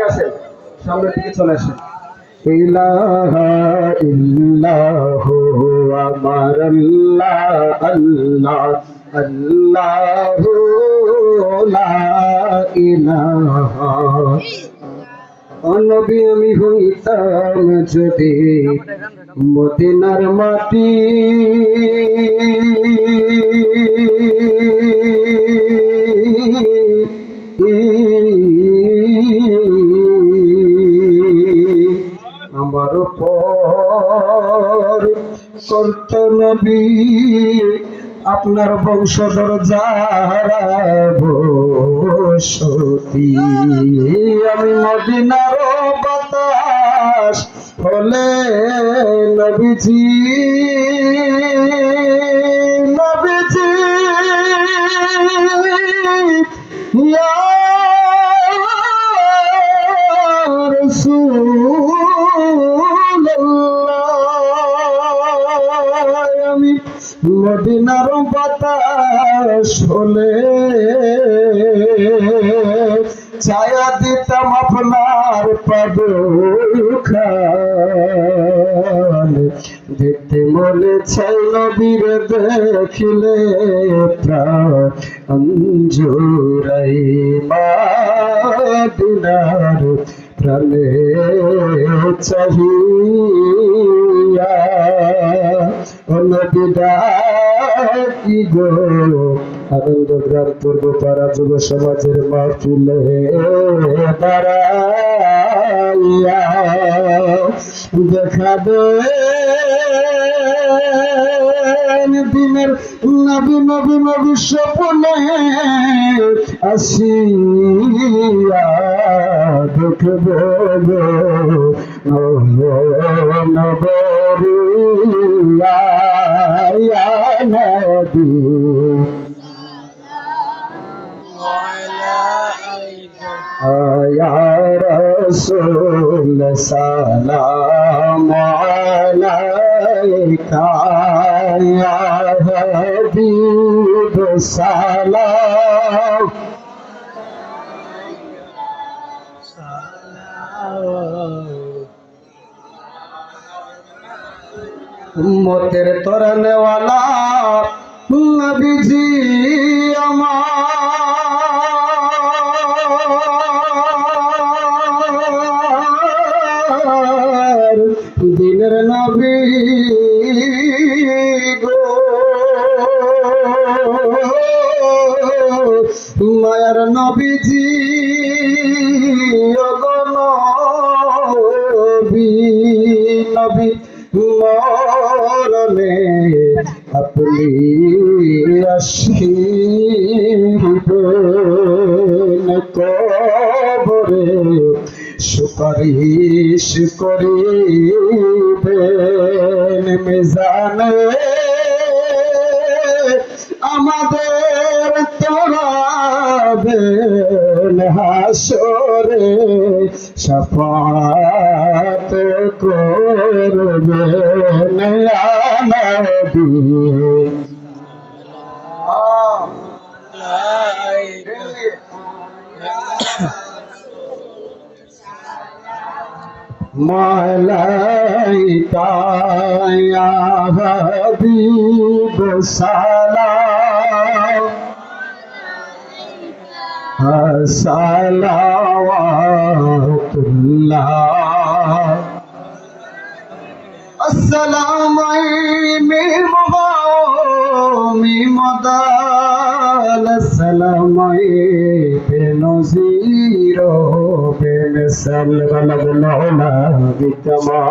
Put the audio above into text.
আছেন সামনের দিকে চলে আসেন। ইলাহা ইল্লাহু আমার আল্লাহ আল্লাহ আল্লাহু লা ইলাহা। ও নবী আমি হইতাম যদি মদিনার মাটি, আমার পর করত নবী আপনার বংশধর যারা বসতি। আমি মদিনার বাতাস হলে নবীজি নবীজি ইয়া রাসূলুল্লাহ, আমি মদিনার বাতাস হলে ছায়া দিতাম আপনার পাদুখানে। দেখতে মনে চাই নবীর দেখিলে প্রাণ জুড়াই মদিনার প্রাণে চাহিয়া। ও নবী ডাকি গো আনন্দগ্রাম পূর্বপাড়া যুব সমাজের মাহফিলে দাঁড়াইয়া দেখা দেন দিনের নবী নবী নবী স্বপ্নে আসিয়া দেখব গো নবরিয়া নবী। या रसूल सलाम अलैका या हबीब सलाम। उम्मतेर तोरने वाला नबीजी আমার দিনের নবী গো মায়ার নবীজি নবী নবী মরণে আপনি আসিবেন কবরে সুপারিশ করিবেন মিজানে আমাদের তোরাবেন হাসরে শাফাত করবেন ইয়া নবী। মালাইকা ইয়া হাবিব সালাম সালাওয়াতুল্লাহ আসসালামু মিমদাল আসসালামু বেনজির বেনসাল ওয়ালা বিকামা।